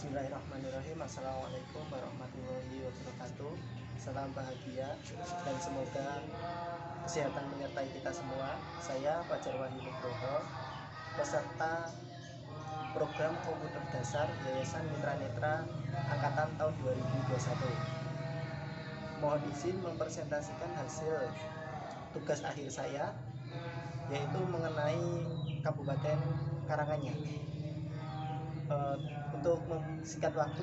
Bismillahirrahmanirrahim. Assalamualaikum warahmatullahi wabarakatuh. Salam bahagia dan semoga kesehatan menyertai kita semua. Saya Fajar Wahyu Nugroho, peserta program komputer dasar Yayasan Mitra Netra angkatan tahun 2021. Mohon izin mempresentasikan hasil tugas akhir saya, yaitu mengenai Kabupaten Karanganyar. Untuk memsingkat waktu,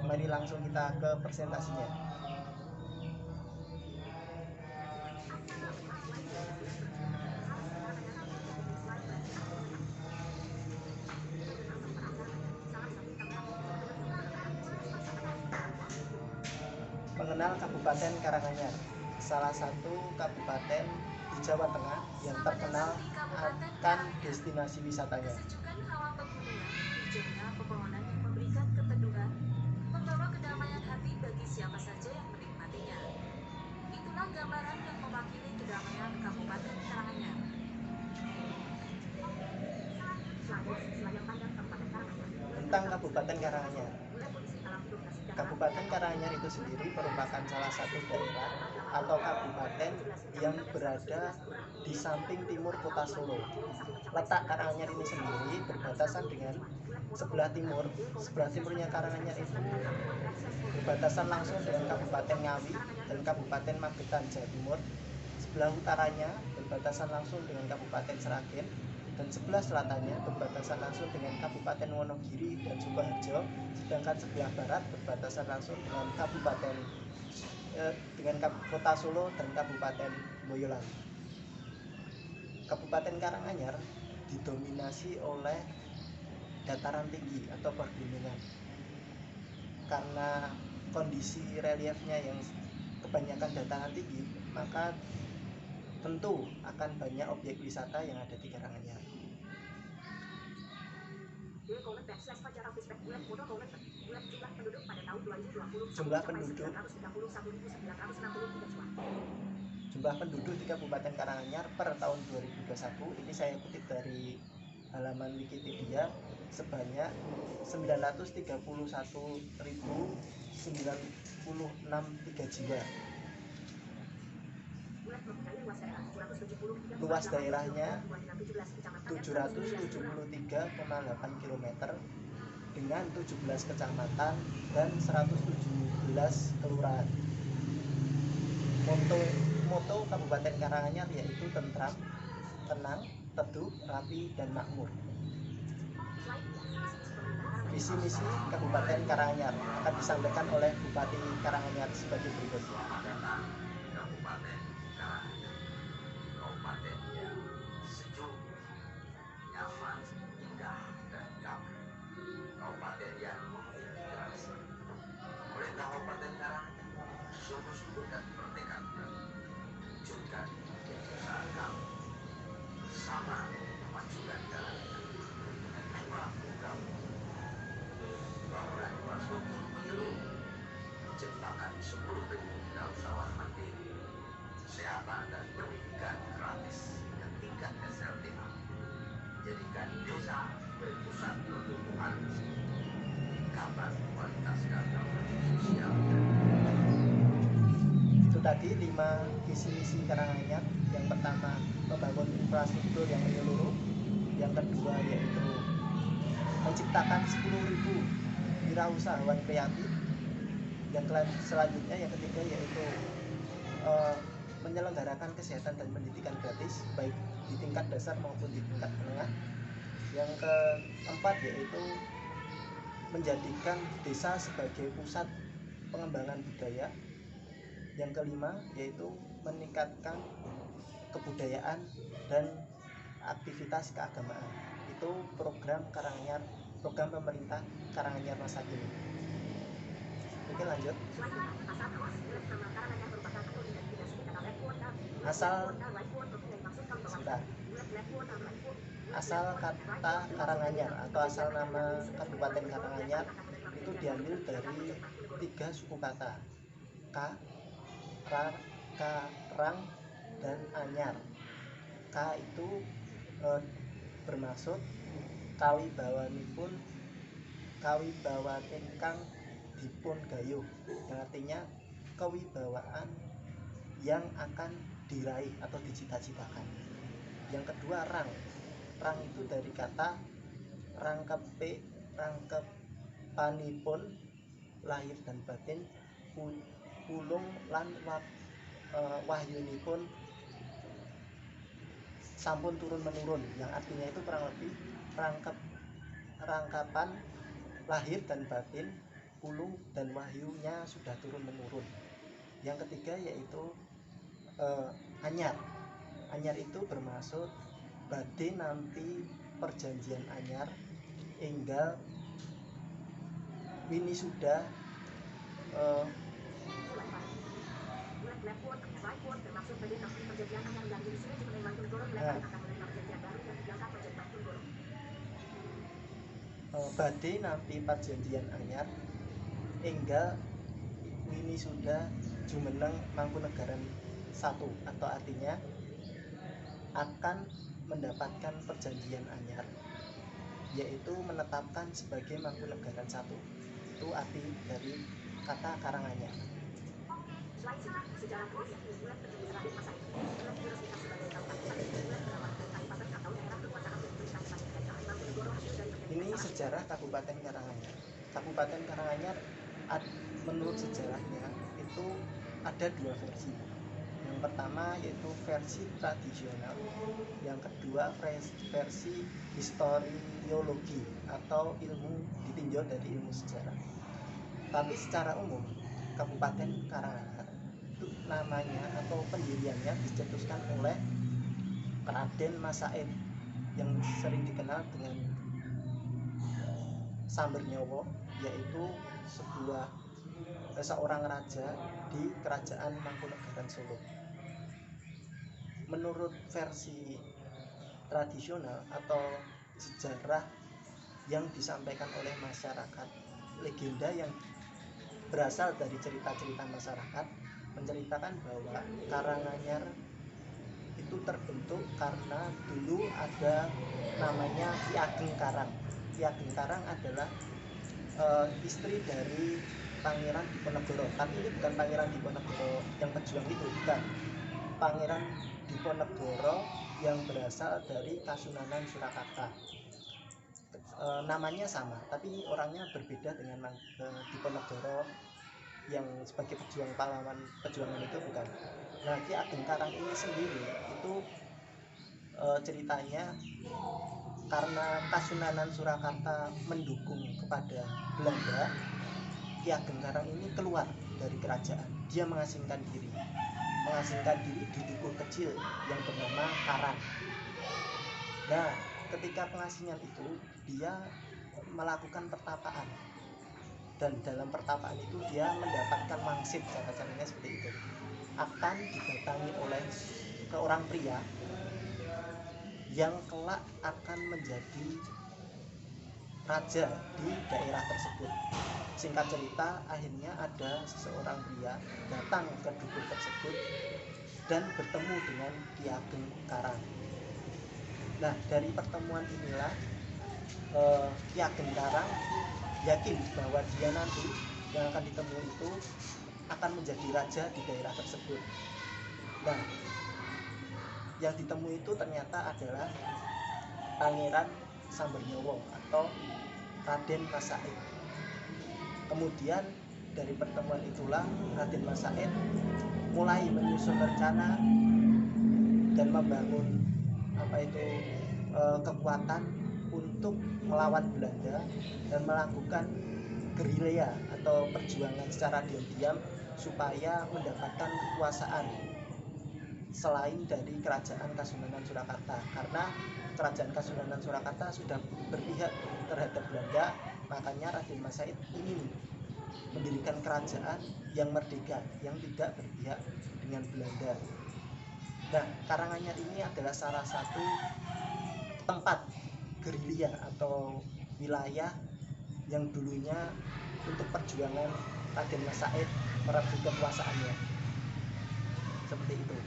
mari langsung kita ke presentasinya. Mengenal Kabupaten Karanganyar, salah satu kabupaten di Jawa Tengah yang terkenal akan destinasi wisatanya. Kesejukan hawa pegunungan, hijaunya pepohonan yang memberikan keteduhan, membawa kedamaian hati bagi siapa saja yang menikmatinya. Itulah gambaran yang mewakili kedamaian Kabupaten Karanganyar. Tentang Kabupaten Karanganyar. Kabupaten Karanganyar itu sendiri merupakan salah satu daerah atau kabupaten yang berada di samping timur kota Solo. Letak Karanganyar ini sendiri berbatasan dengan sebelah timurnya Karanganyar itu berbatasan langsung dengan Kabupaten Ngawi dan Kabupaten Magetan, Jawa Timur. Sebelah utaranya berbatasan langsung dengan Kabupaten Sragen, dan sebelah selatannya berbatasan langsung dengan Kabupaten Wonogiri dan Sukoharjo, sedangkan sebelah barat berbatasan langsung dengan Kota Solo dan Kabupaten Boyolali. Kabupaten Karanganyar didominasi oleh dataran tinggi atau pergunungan. Karena kondisi reliefnya yang kebanyakan dataran tinggi, maka tentu akan banyak objek wisata yang ada di Karanganyar. Jumlah penduduk di Kabupaten Karanganyar per tahun 2021 ini saya kutip dari halaman Wikipedia sebanyak 931.096 jiwa. Luas daerahnya 773,8 km dengan 17 kecamatan dan 117 kelurahan. Moto Kabupaten Karanganyar yaitu tentram, tenang, teduh, rapi, dan makmur. Visi misi Kabupaten Karanganyar akan disampaikan oleh Bupati Karanganyar sebagai berikut. Kabupaten yang sejuk, nyaman, indah, dan damai. Kabupaten yang menginspirasi. Pemerintah Kabupaten Karanganyar sungguh-sungguh dan bertekad mewujudkan cita-cita kami bersama memajukan Karanganyar dengan dua program: pembangunan infrastruktur menyeluruh, menciptakan 10.000 wirausahawan mandiri, kesehatan dan pendidikan gratis dengan tingkat SLTA, menjadikan desa sebagai pusat pertumbuhan, peningkatan kualitas data sosial. Itu tadi 5 visi misi Karanganyar. Yang pertama, membangun infrastruktur yang menyeluruh. Yang kedua yaitu menciptakan 10.000 wirausahawan kreatif. Yang selanjutnya, yang ketiga yaitu menyelenggarakan kesehatan dan pendidikan gratis baik di tingkat dasar maupun di tingkat menengah. Yang keempat yaitu menjadikan desa sebagai pusat pengembangan budaya. Yang kelima yaitu meningkatkan kebudayaan dan aktivitas keagamaan. Itu program pemerintah Karanganyar masa kini. Oke, lanjut. Asal kata Karanganyar atau asal nama Kabupaten Karanganyar itu diambil dari 3 suku kata: Karang, dan Anyar. Ka itu bermaksud kawibawanipun kawibawan ingkang dipun gayuh, yang artinya kewibawaan yang akan diraih atau dicita-citakan. Yang kedua rang itu dari kata rangkepanipun lahir dan batin ulung lan wahyunipun sampun turun menurun, yang artinya itu kurang lebih rangkapan lahir dan batin ulung dan wahyunya sudah turun menurun. Yang ketiga yaitu anyar itu bermaksud badhe nampi perjanjian anyar enggal wini sudah badhe nampi perjanjian anyar enggal wini sudah jumeneng Mangkunegaran 1, atau artinya akan mendapatkan perjanjian anyar, yaitu menetapkan sebagai Mangkunegaran 1. Itu arti dari kata Karanganyar. Ini sejarah Kabupaten Karanganyar. Kabupaten Karanganyar menurut sejarahnya itu ada dua versi. Yang pertama yaitu versi tradisional, yang kedua versi historiologi atau ilmu ditinjau dari ilmu sejarah. Tapi secara umum Kabupaten Karanganyar itu namanya atau pendiriannya dicetuskan oleh Raden Masaid yang sering dikenal dengan Sambernyawa, yaitu seorang raja di kerajaan Mangkunegaran Solo. Menurut versi tradisional atau sejarah yang disampaikan oleh masyarakat, legenda yang berasal dari cerita-cerita masyarakat menceritakan bahwa Karanganyar itu terbentuk karena dulu ada namanya Ki Ageng Karang. Ki Ageng Karang adalah istri dari Pangeran Diponegoro, tapi ini bukan Pangeran Diponegoro yang pejuang itu, bukan. Pangeran Diponegoro yang berasal dari Kasunanan Surakarta. Namanya sama, tapi orangnya berbeda dengan Diponegoro yang sebagai pejuang pahlawan pejuangan itu, bukan. Nah, Ki Ageng Karang ini sendiri itu ceritanya karena Kasunanan Surakarta mendukung kepada Belanda, Ki Ageng Karang ini keluar dari kerajaan. Dia mengasingkan diri di dukuh kecil yang bernama Karang. Nah, ketika pengasingan itu dia melakukan pertapaan, dan dalam pertapaan itu dia mendapatkan wangsit, cara-caranya seperti itu, akan didatangi oleh seorang pria yang kelak akan menjadi raja di daerah tersebut. Singkat cerita, akhirnya ada seorang pria datang ke dukuh tersebut dan bertemu dengan Ki Ageng Karang. Nah, dari pertemuan inilah Ki Ageng Karang yakin bahwa dia nanti yang akan ditemui itu akan menjadi raja di daerah tersebut. Nah, yang ditemui itu ternyata adalah Pangeran Sambernyawa atau Raden Masaid. Kemudian dari pertemuan itulah Raden Masaid mulai menyusun rencana dan membangun kekuatan untuk melawan Belanda dan melakukan gerilya atau perjuangan secara diam-diam supaya mendapatkan kekuasaan selain dari kerajaan Kasunanan Surakarta, karena kerajaan Kasunanan Surakarta sudah berpihak terhadap Belanda. Makanya Raden Masaid ingin mendirikan kerajaan yang merdeka, yang tidak berpihak dengan Belanda. Nah, Karanganyar ini adalah salah satu tempat gerilya atau wilayah yang dulunya untuk perjuangan Raden Masaid merebut kekuasaannya. Seperti itu.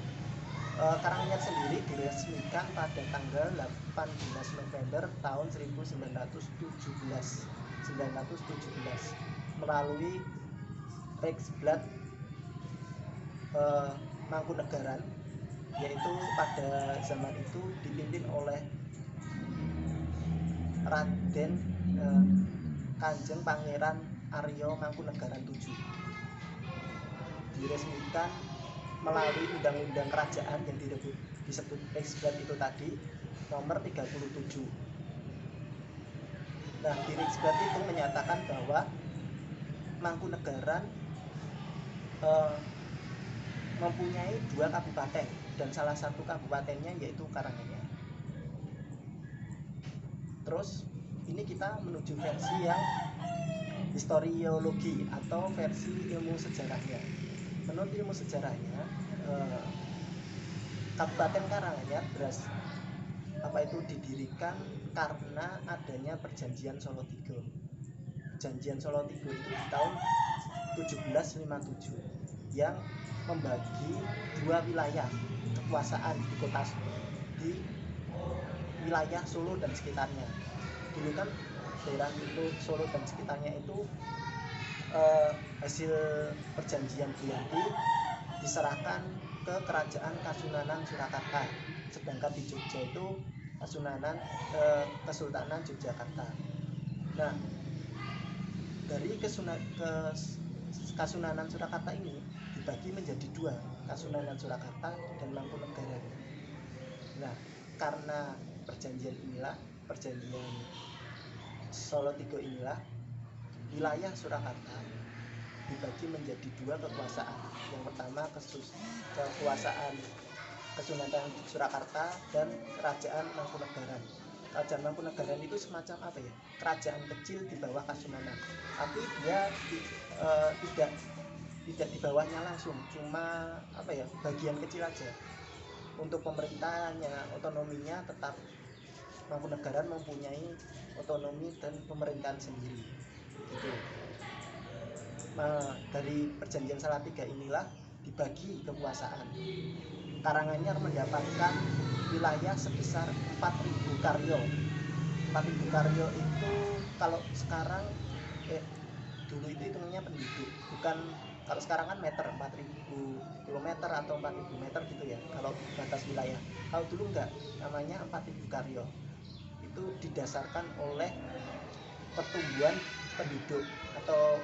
Karanganyar sendiri diresmikan pada tanggal 18 November tahun 1917 1917 melalui Rijksblad Mangkunegaran, yaitu pada zaman itu dipimpin oleh Raden Kanjeng Pangeran Aryo Mangkunegaran VII. Diresmikan melalui undang-undang kerajaan yang disebut Rijksblad itu tadi, nomor 37. Nah, di Rijksblad itu menyatakan bahwa Mangkunegaran mempunyai 2 kabupaten dan salah satu kabupatennya yaitu Karanganyar. Terus ini kita menuju versi yang historiologi atau versi ilmu sejarahnya. Menurut ilmu sejarahnya, Kabupaten Karanganyar didirikan karena adanya Perjanjian Solo Tigo. Perjanjian Solo Tigo itu di tahun 1757 yang membagi 2 wilayah kekuasaan di wilayah Solo dan sekitarnya. Dulu kan daerah itu Solo dan sekitarnya itu hasil perjanjian Briandi diserahkan ke Kerajaan Kasunanan Surakarta, sedangkan di Jogja itu Kesultanan Yogyakarta. Nah, dari Kasunanan Surakarta ini dibagi menjadi 2, Kasunanan Surakarta dan Mangkunegaran. Nah, karena perjanjian Solo Tigo inilah, wilayah Surakarta dibagi menjadi 2 kekuasaan. Yang pertama kekuasaan Kesultanan Surakarta dan Kerajaan Mangkunegaran. Kerajaan Mangkunegaran itu semacam kerajaan kecil di bawah Kasunanan, tapi dia tidak di bawahnya langsung, cuma bagian kecil aja. Untuk pemerintahannya, otonominya tetap Mangkunegaran mempunyai otonomi dan pemerintahan sendiri gitu. Nah, dari perjanjian Salatiga inilah dibagi kekuasaan. Karanganyar mendapatkan wilayah sebesar 4.000 karyo. 4.000 karyo itu kalau sekarang dulu itu hitungannya penduduk, bukan kalau sekarang kan meter, 4.000 kilometer atau 4.000 meter gitu ya kalau batas wilayah. Kalau dulu enggak, namanya 4.000 karyo. Itu didasarkan oleh pertumbuhan penduduk atau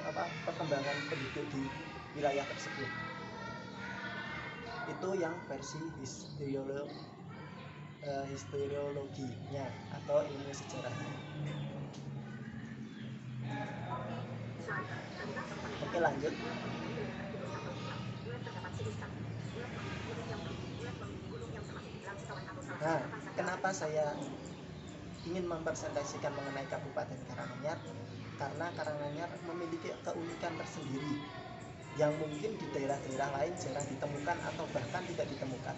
perkembangan penduduk di wilayah tersebut. Itu yang versi historiologinya atau ilmu sejarahnya. Oke, lanjut. Nah, kenapa saya ingin mempresentasikan mengenai Kabupaten Karanganyar? Karena Karanganyar memiliki keunikan tersendiri yang mungkin di daerah-daerah lain jarang ditemukan atau bahkan tidak ditemukan.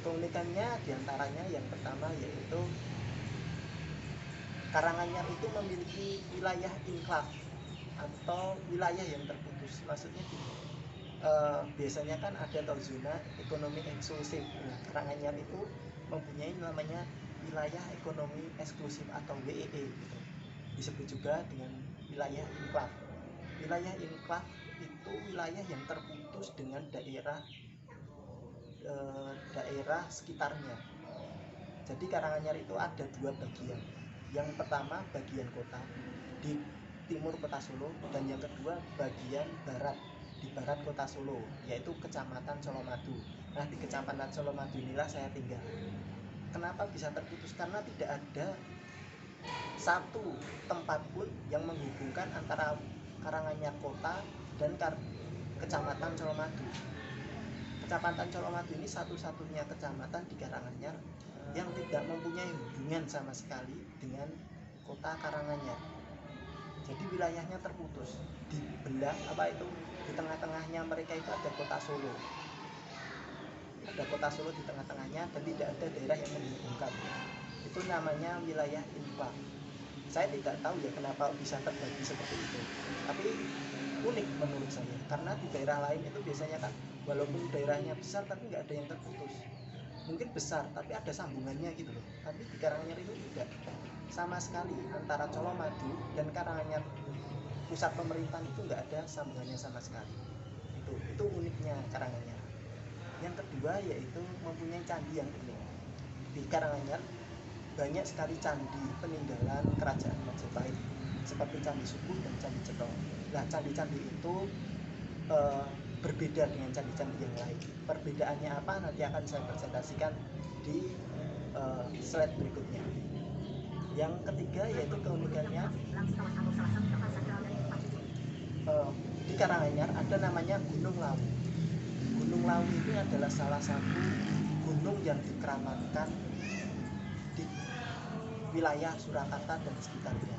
Keunikannya diantaranya yang pertama yaitu Karanganyar itu memiliki wilayah enklave atau wilayah yang terputus. Maksudnya biasanya kan ada zona ekonomi eksklusif. Nah, Karanganyar itu mempunyai namanya wilayah ekonomi eksklusif atau WEE gitu. Disebut juga dengan wilayah enklave. Wilayah enklave itu wilayah yang terputus dengan daerah sekitarnya. Jadi Karanganyar itu ada 2 bagian. Yang pertama bagian kota di timur kota Solo, dan yang kedua bagian barat di barat kota Solo, yaitu Kecamatan Colomadu. Nah, di Kecamatan Colomadu inilah saya tinggal. Kenapa bisa terputus? Karena tidak ada satu tempat pun yang menghubungkan antara Karanganyar kota dan Kecamatan Colomadu. Kecamatan Colomadu ini satu-satunya kecamatan di Karanganyar yang tidak mempunyai hubungan sama sekali dengan kota Karanganyar. Jadi wilayahnya terputus, dibelah di tengah-tengahnya mereka itu ada kota Solo. Ada kota Solo di tengah-tengahnya dan tidak ada daerah yang menghubungkan. Itu namanya wilayah enklave. Saya tidak tahu ya kenapa bisa terbagi seperti itu. Tapi unik menurut saya, karena di daerah lain itu biasanya kan walaupun daerahnya besar tapi nggak ada yang terputus. Mungkin besar tapi ada sambungannya gitu loh. Tapi di Karanganyar itu tidak. sama sekali antara Colomadu dan Karanganyar pusat pemerintahan itu nggak ada sambungannya sama sekali. Itu uniknya Karanganyar. Yang kedua yaitu mempunyai candi yang unik. Di Karanganyar banyak sekali candi peninggalan kerajaan Majapahit seperti Candi Suku dan Candi Cetro. Nah, candi-candi itu berbeda dengan candi-candi yang lain. Perbedaannya apa nanti akan saya presentasikan di slide berikutnya. Yang ketiga yaitu keunikannya di Karanganyar ada namanya Gunung Lawu. Gunung Lawu ini adalah salah satu gunung yang dikeramatkan di wilayah Surakarta dan sekitarnya.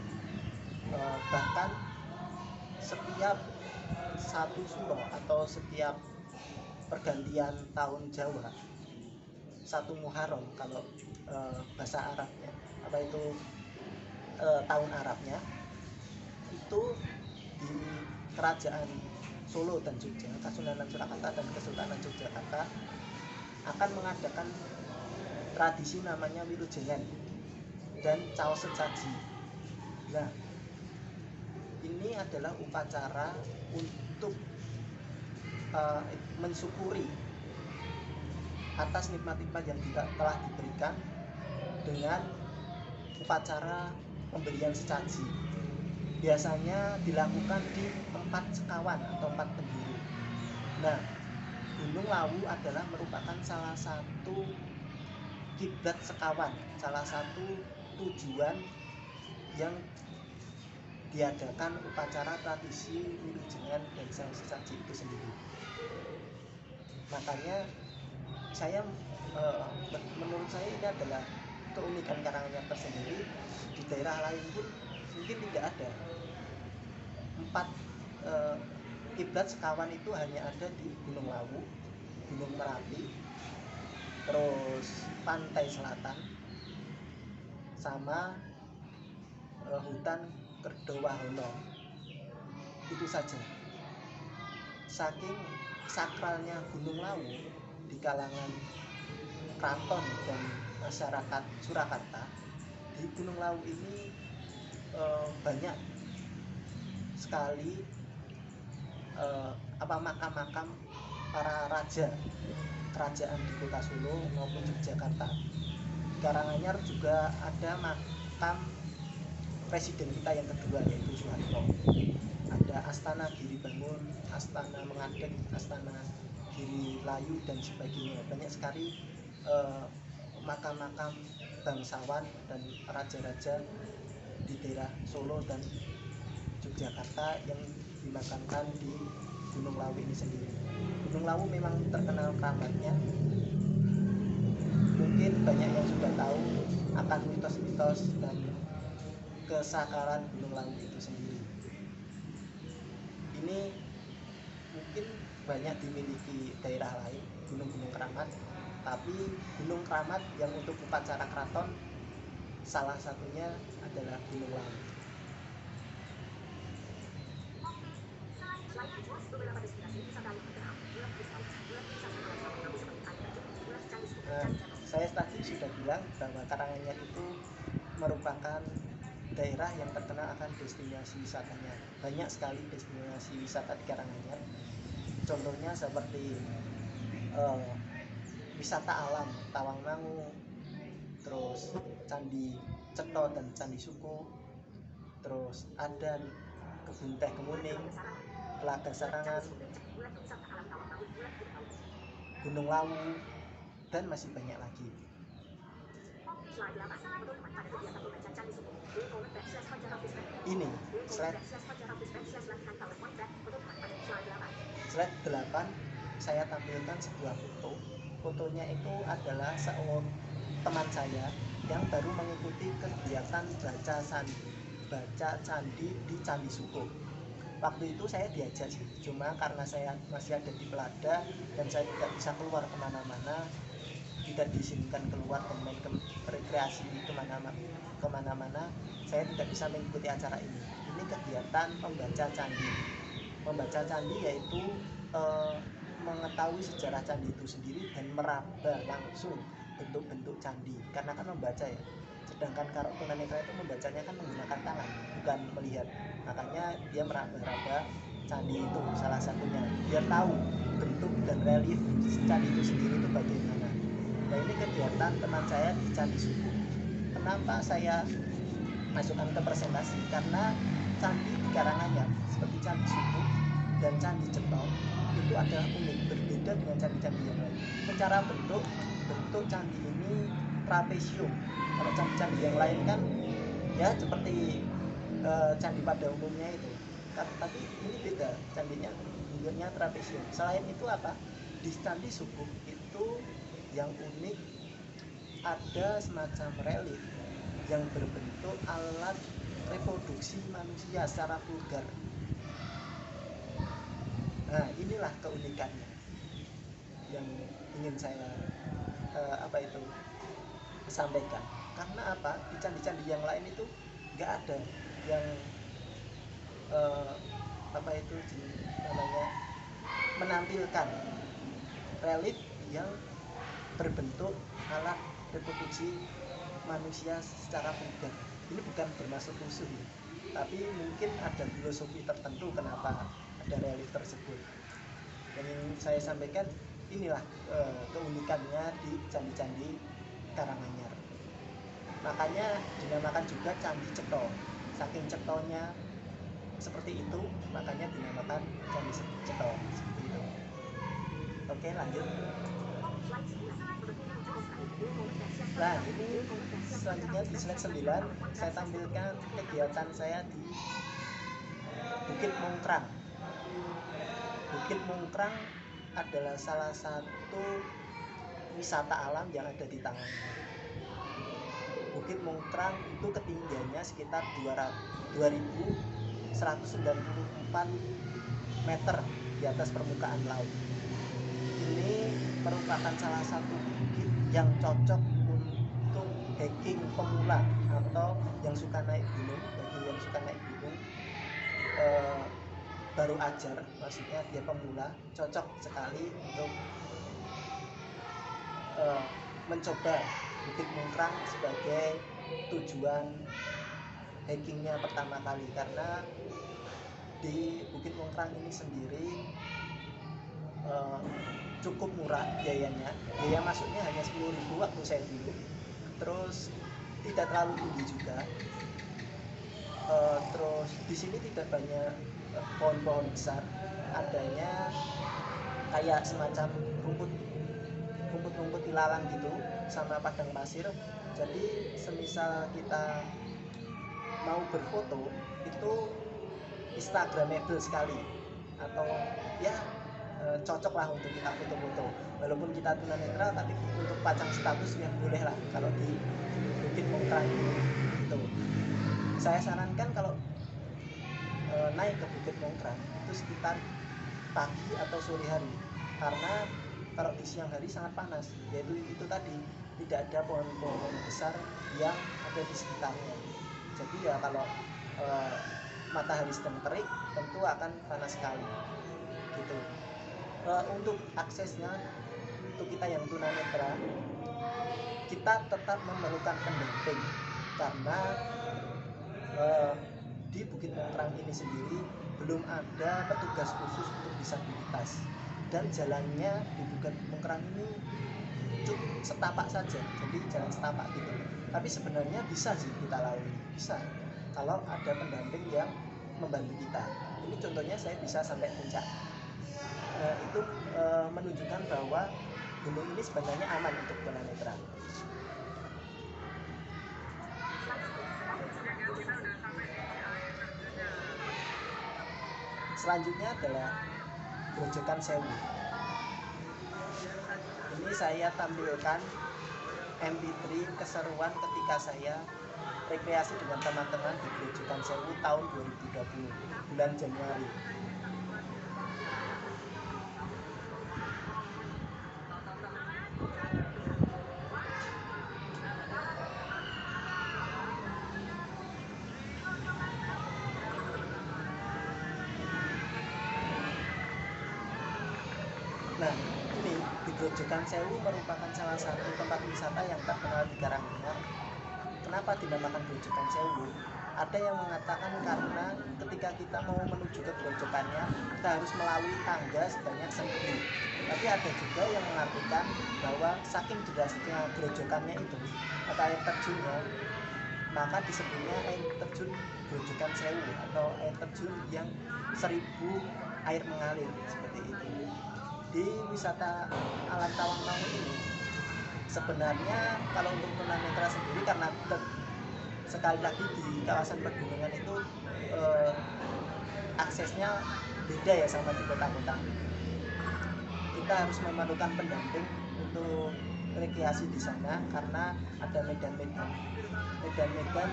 Bahkan setiap satu suro atau setiap pergantian tahun Jawa, satu Muharram kalau bahasa Arabnya, apa itu tahun Arabnya, itu di kerajaan Solo dan Jogja, Kasunanan Surakarta dan Kesultanan Yogyakarta akan mengadakan tradisi namanya Wilujengan dan Caos Sesaji. Nah, ini adalah upacara untuk mensyukuri atas nikmat-nikmat yang telah diberikan dengan upacara pemberian sesaji. Biasanya dilakukan di tempat sekawan atau tempat penjuru. Nah, Gunung Lawu adalah merupakan salah satu kiblat sekawan, salah satu tujuan yang diadakan upacara tradisi Wilujengan dan Caos Sesaji itu sendiri. Makanya menurut saya ini adalah keunikan Karanganyar tersendiri. Di daerah lain pun mungkin tidak ada. 4 kiblat sekawan itu hanya ada di Gunung Lawu, Gunung Merapi, terus pantai selatan, sama hutan Kerdowahono. Itu saja. Saking sakralnya Gunung Lawu di kalangan keraton dan masyarakat Surakarta, di Gunung Lawu ini banyak sekali makam-makam para raja kerajaan di Kota Solo maupun Yogyakarta. Di Karanganyar juga ada makam presiden kita yang kedua yaitu Soeharto. Ada Astana Giri Bangun, Astana Mengadek, Astana Giri Layu dan sebagainya. Banyak sekali makam-makam bangsawan dan raja-raja di daerah Solo dan Yogyakarta yang dimakamkan di Gunung Lawu ini sendiri. Gunung Lawu memang terkenal keramatnya. Mungkin banyak yang sudah tahu akan mitos-mitos dan kesakaran Gunung Lawu itu sendiri. Ini mungkin banyak dimiliki daerah lain, gunung-gunung keramat, tapi gunung keramat yang untuk upacara keraton salah satunya adalah Gunung Lawu. Saya tadi sudah bilang bahwa Karanganyar itu merupakan daerah yang terkenal akan destinasi wisatanya. Banyak sekali destinasi wisata di Karanganyar. Contohnya seperti wisata alam Tawangmangu, terus Candi Cetro dan Candi Suku, terus ada Kebun Teh Kemuning, Telaga Sarangan, Gunung Lawu, dan masih banyak lagi. Ini slide 8 saya tampilkan sebuah foto. Fotonya itu adalah seorang teman saya yang baru mengikuti kegiatan baca candi di Candi Suko. Waktu itu saya diajak sih, cuma karena saya masih ada di Pelada dan saya tidak bisa keluar kemana-mana, tidak diizinkan keluar dan main rekreasi kemana-mana, saya tidak bisa mengikuti acara ini. Ini kegiatan membaca candi. Membaca candi yaitu mengetahui sejarah candi itu sendiri dan meraba langsung bentuk-bentuk candi. Karena kan membaca ya, Sedangkan kalau tunanetra itu membacanya kan menggunakan tangan, bukan melihat. Makanya dia meraba-raba candi itu salah satunya, biar tahu bentuk dan relief candi itu sendiri itu bagaimana. Nah, ini kegiatan teman saya di Candi Subuh. Kenapa saya masukkan ke presentasi? Karena candi di Karanganyar seperti Candi Subuh dan Candi Cetong itu adalah unik, berbeda dengan candi-candi yang lain. Secara bentuk candi ini trapesium. Kalau candi-candi yang lain kan ya seperti candi pada umumnya itu. Tapi ini beda, candinya bentuknya trapesium. Selain itu apa? Di Candi Subuh itu yang unik ada semacam relief yang berbentuk alat reproduksi manusia secara vulgar. Nah, inilah keunikannya yang ingin saya sampaikan. Karena apa? Di candi-candi yang lain itu nggak ada yang menampilkan relief yang berbentuk alat reproduksi manusia secara vulgar. Ini bukan bermaksud musuh, tapi mungkin ada filosofi tertentu kenapa ada relief tersebut. Dan yang saya sampaikan inilah keunikannya di candi-candi Karanganyar. Makanya dinamakan juga Candi Cetong. Saking cetonya seperti itu, makanya dinamakan Candi Cetong seperti itu. Oke, lanjut. Nah, ini selanjutnya di slide 9 saya tampilkan kegiatan saya di Bukit Mungkrang. Bukit Mungkrang adalah salah satu wisata alam yang ada di Tangerang. Bukit Mungkrang itu ketinggiannya sekitar 2194 meter di atas permukaan laut. Ini merupakan salah satu bukit yang cocok untuk hiking pemula atau yang suka naik gunung. Bagi yang suka naik gunung baru ajar, maksudnya dia pemula, cocok sekali untuk mencoba Bukit Mungkrang sebagai tujuan hikingnya pertama kali. Karena di Bukit Mungkrang ini sendiri cukup murah biayanya. Biaya masuknya hanya 10.000 waktu saya dulu. Terus tidak terlalu tinggi juga. Terus di sini tidak banyak pohon-pohon besar. Adanya kayak semacam rumput ilalang gitu sama padang pasir. Jadi semisal kita mau berfoto itu instagramable sekali, atau ya cocok lah untuk kita foto-foto. Walaupun kita tunanetra, tapi untuk pasang status ya boleh lah kalau di Bukit Mungkrang gitu. Saya sarankan kalau naik ke Bukit Mungkrang itu sekitar pagi atau sore hari, karena kalau di siang hari sangat panas, yaitu itu tadi tidak ada pohon-pohon besar yang ada di sekitarnya. Jadi ya kalau matahari sedang terik tentu akan panas sekali gitu. Untuk aksesnya, untuk kita yang tunanetra, kita tetap memerlukan pendamping karena di Bukit Mungkrang ini sendiri belum ada petugas khusus untuk disabilitas, dan jalannya di Bukit Mungkrang ini cukup setapak saja, jadi jalan setapak gitu. Tapi sebenarnya bisa sih kita lalui, bisa kalau ada pendamping yang membantu kita. Ini contohnya saya bisa sampai puncak. Itu menunjukkan bahwa gunung ini sebenarnya aman untuk tunanetra. Selanjutnya adalah Grojogan Sewu. Ini saya tampilkan MP3 keseruan ketika saya rekreasi dengan teman-teman di Grojogan Sewu tahun 2020 bulan Januari. Nah, ini di Grojogan Sewu merupakan salah satu tempat wisata yang terkenal di Karanganyar. kenapa dinamakan Grojogan Sewu? Ada yang mengatakan karena ketika kita mau menuju ke grojokannya kita harus melalui tangga sebanyak 1000. Tapi ada juga yang mengartikan bahwa saking derasnya grojokannya itu atau air terjunnya, maka disebutnya air terjun Grojogan Sewu atau air terjun yang 1000 air mengalir seperti itu. Di wisata alam Tawangmangu ini sebenarnya kalau untuk tunanetra sendiri karena sekali lagi di kawasan pegunungan itu aksesnya beda ya sama di kota-kota. Kita harus memerlukan pendamping untuk rekreasi di sana karena ada medan-medan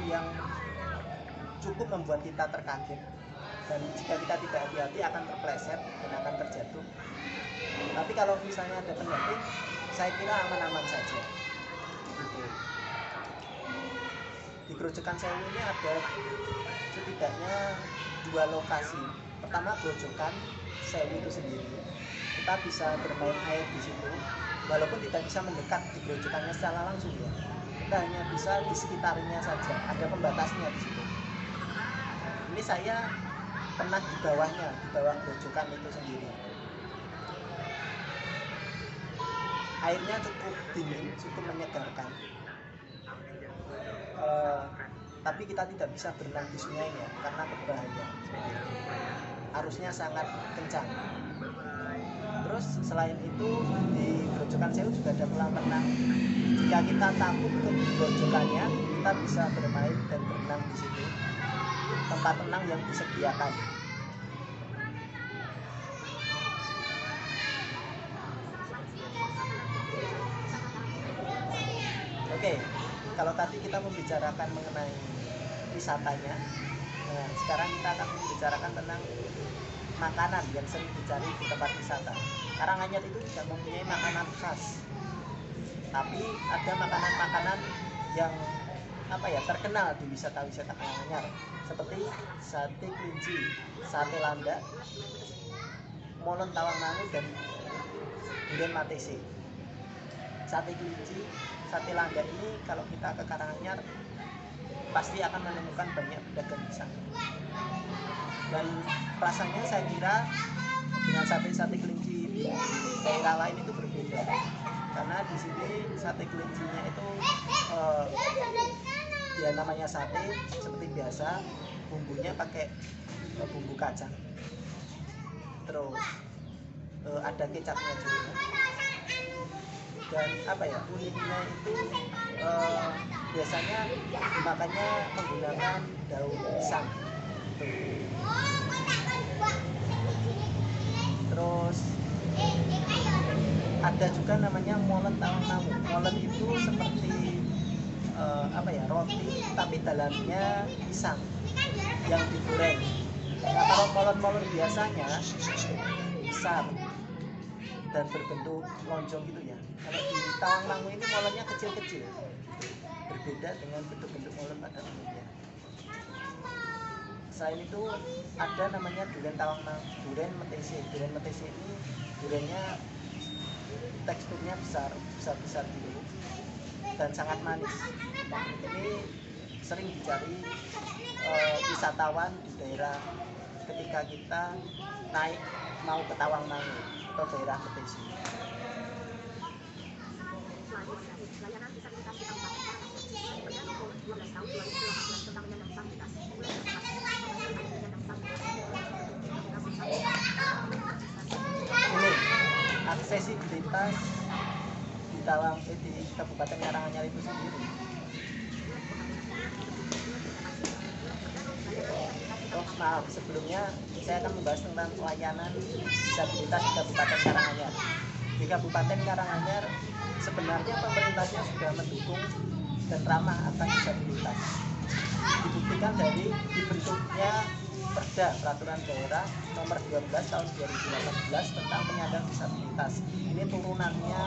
yang cukup membuat kita terkaget, dan jika kita tidak hati-hati akan terpleset dan akan terjatuh. Tapi kalau misalnya ada pendamping, saya kira aman-aman saja. Gitu. Di Grojogan Sewu ini ada setidaknya 2 lokasi. Pertama Grojogan Sewu itu sendiri, kita bisa bermain air di situ, walaupun tidak bisa mendekat di grojokannya secara langsung ya. Kita hanya bisa di sekitarnya saja, ada pembatasnya di situ. Ini saya pernah di bawah grojokan itu sendiri. Airnya cukup dingin, cukup menyegarkan. Tapi kita tidak bisa berenang di sungainya karena berbahaya. Arusnya sangat kencang. Terus selain itu di Grojogan Sewu juga ada kolam renang. Jika kita takut ke grojokannya, kita bisa bermain dan berenang di situ. Tempat renang yang disediakan. Oke, kalau tadi kita membicarakan mengenai wisatanya, nah sekarang kita akan membicarakan tentang makanan yang sering dicari di tempat wisata. Karanganyar itu tidak mempunyai makanan khas, tapi ada makanan-makanan yang terkenal di wisata-wisata Karanganyar, seperti sate kelinci, sate landak, molen Tawangmangu, dan durian matese. Sate kelinci, sate landak ini kalau kita ke Karanganyar pasti akan menemukan banyak pedagang di sana. Dan rasanya saya kira dengan sate kelinci di daerah lain itu berbeda, karena di sini sate kelincinya itu ya namanya sate seperti biasa, bumbunya pakai bumbu kacang, terus ada kecapnya juga, dan uniknya itu biasanya dimakannya menggunakan daun pisang. Terus ada juga namanya molen Tawangmangu. Molen itu seperti roti tapi dalamnya pisang yang digoreng. Nah, kalau molen-molen biasanya besar dan berbentuk lonjong gitu ya. Kalau di Tawangmangu ini molennya kecil-kecil, berbeda dengan bentuk-bentuk molen pada umumnya. Selain itu ada namanya durian Tawangmangu, durian metese. Durian metese ini duriannya teksturnya besar gitu dan sangat manis. Ini sering dicari wisatawan di daerah ketika kita naik mau ke Tawangmangu atau daerah metese. Ini aksesibilitas di Kabupaten Karanganyar itu sendiri. Maaf, sebelumnya saya akan membahas tentang pelayanan disabilitas di Kabupaten Karanganyar. Di Kabupaten Karanganyar sebenarnya pemerintahnya sudah mendukung dan ramah akan disabilitas. Dibuktikan dari dibentuknya Perda Peraturan Daerah Nomor 12 Tahun 2018 tentang penyandang disabilitas. Ini turunannya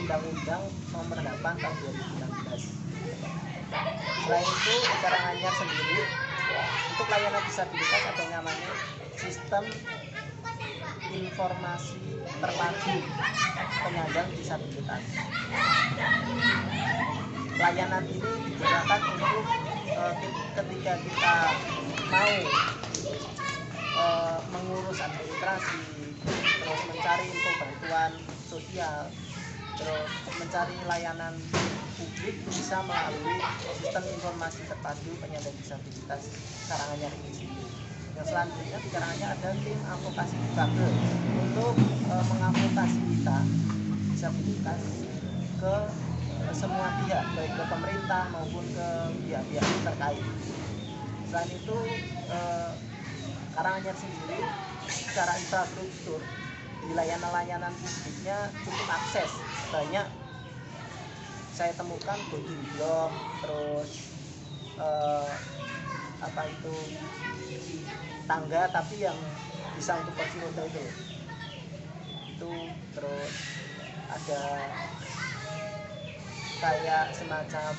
Undang-Undang Nomor 8 Tahun 2016. Selain itu, di Karanganyar sendiri untuk layanan disabilitas ada namanya Sistem Informasi Terpadu Penyandang Disabilitas. layanan ini digunakan untuk ketika kita mau mengurus administrasi, terus mencari info bantuan sosial, terus mencari layanan publik bisa melalui sistem informasi terpadu penyandang disabilitas Karanganyar ini sendiri. Yang selanjutnya di Karanganyar ada tim advokasi difabel untuk mengadvokasi kita disabilitas ke semua pihak, baik ke pemerintah maupun ke pihak-pihak terkait. Selain itu Karanganyar sendiri secara infrastruktur di layanan-layanan publiknya cukup akses, banyak saya temukan body block, terus tangga tapi yang bisa untuk kursi roda itu, terus ada kayak semacam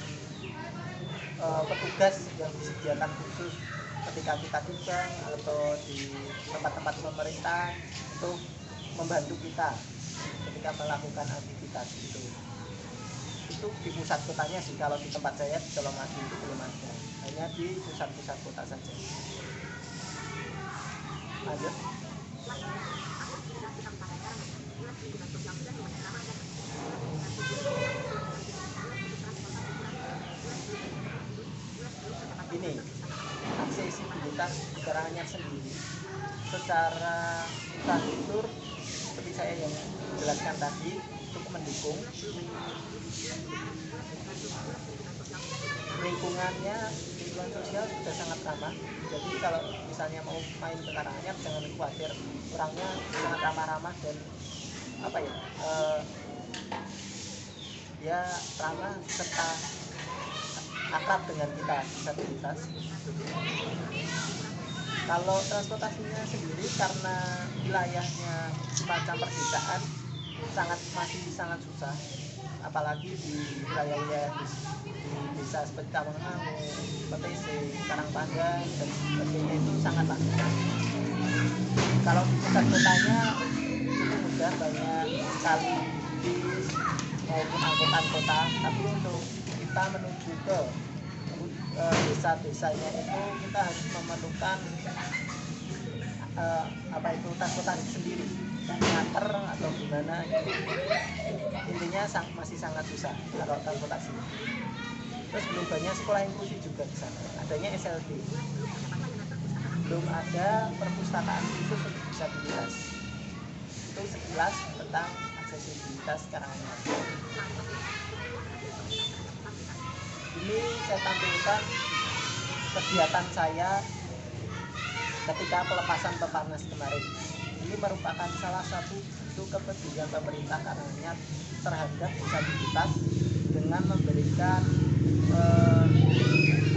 petugas yang disediakan khusus ketika kita tiba atau di tempat-tempat pemerintah untuk membantu kita ketika melakukan aktivitas itu di pusat kotanya sih. Kalau di tempat saya di Colomadu itu belum ada, hanya di pusat-pusat kota saja. Lanjut. Ini aksesibilitas di Karanganyar sendiri secara infrastruktur seperti saya yang jelaskan tadi cukup mendukung. Lingkungannya, lingkungan sosial sudah sangat ramah. Jadi kalau misalnya mau main ke Karanganyar jangan khawatir, orangnya sangat ramah-ramah dan dia ramah serta akrab dengan kita disabilitas. Kalau transportasinya sendiri karena wilayahnya semacam perdesaan masih sangat susah, apalagi di wilayah di desa seperti Tamangangu, PTC, Karangpandan dan sebagainya itu sangatlah susah. Kalau di pusat kotanya cukup mudah, banyak sekali bis maupun angkutan kota, tapi untuk kita menuju ke desa-desanya itu kita harus memerlukan transportasi sendiri, nganter atau gimana gitu. Intinya masih sangat susah kalau transportasi. Terus belum banyak sekolah inklusi juga di sana, adanya SLB, belum ada perpustakaan khusus untuk disabilitas. Itu sekilas tentang aksesibilitas Karanganyar. Ini saya tampilkan kegiatan saya ketika pelepasan Peparnas kemarin. Ini merupakan salah satu bentuk kepedulian pemerintah Karanganyar terhadap disabilitas dengan memberikan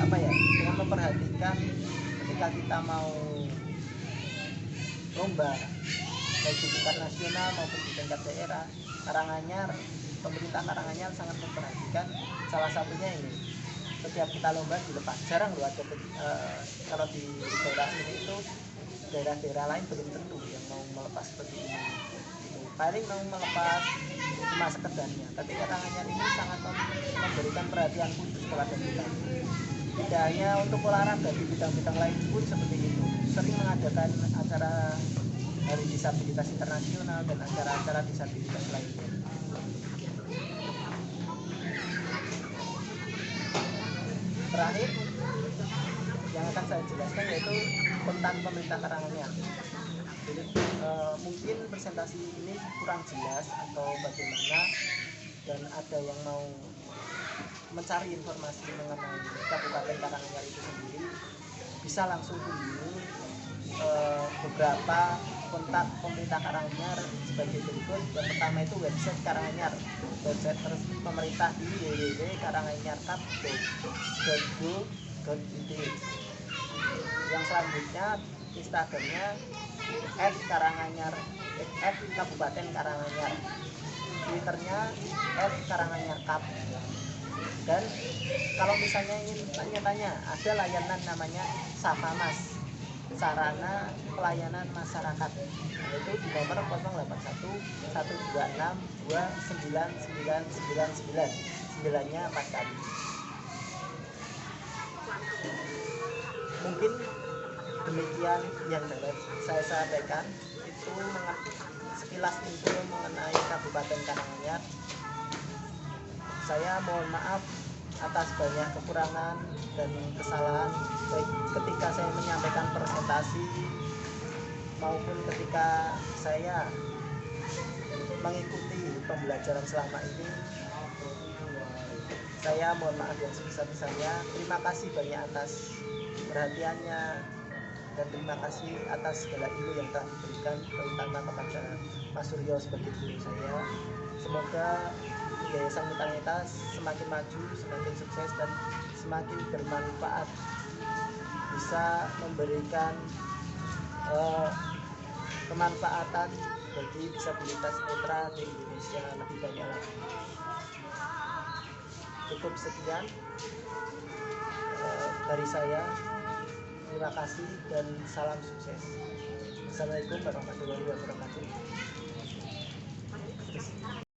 dengan memperhatikan ketika kita mau lomba baik di tingkat nasional maupun di tingkat daerah, pemerintah Karanganyar sangat memperhatikan. Salah satunya ini, setiap kita lomba dilepas, jarang loh ada kalau di daerah sini itu daerah-daerah lain belum tentu yang mau melepas seperti ini. Paling mau melepas cuma sekedarnya, tapi Karanganyar ini sangat memberikan perhatian khusus kepada kita. Tidak hanya untuk olahraga, di bidang-bidang lain pun seperti itu. Sering mengadakan acara Hari Disabilitas Internasional dan acara-acara disabilitas lainnya. Terakhir yang akan saya jelaskan yaitu tentang pemerintah Karanganyar. Jadi mungkin presentasi ini kurang jelas atau bagaimana, dan ada yang mau mencari informasi mengenai Kabupaten Karanganyar itu sendiri, bisa langsung kunjungi beberapa kontak pemerintah Karanganyar sebagai berikut. Yang pertama itu website Karanganyar, website resmi pemerintah di www.karanganyarkap.go.id. Yang selanjutnya Instagramnya @Kabupaten Karanganyar, Twitternya @karanganyarkap. Dan kalau misalnya ingin tanya-tanya, ada layanan namanya Safamas, Sarana Pelayanan Masyarakat, yaitu di nomor 081 126 29999, 9-nya 4 kali. Mungkin demikian yang dapat saya sampaikan, itu sekilas info mengenai Kabupaten Karanganyar. Saya mohon maaf atas banyak kekurangan dan kesalahan, baik ketika saya menyampaikan presentasi maupun ketika saya mengikuti pembelajaran selama ini. Saya mohon maaf yang sebesar-besarnya. Terima kasih banyak atas perhatiannya, dan terima kasih atas segala ilmu yang telah diberikan, terutama kepada Mas Suryo sebagai guru saya. Semoga Yayasan Mitra Neta semakin maju, semakin sukses, dan semakin bermanfaat, bisa memberikan kemanfaatan bagi disabilitas netra di Indonesia lebih banyak lagi. Cukup sekian dari saya. Terima kasih dan salam sukses. Assalamualaikum warahmatullahi wabarakatuh.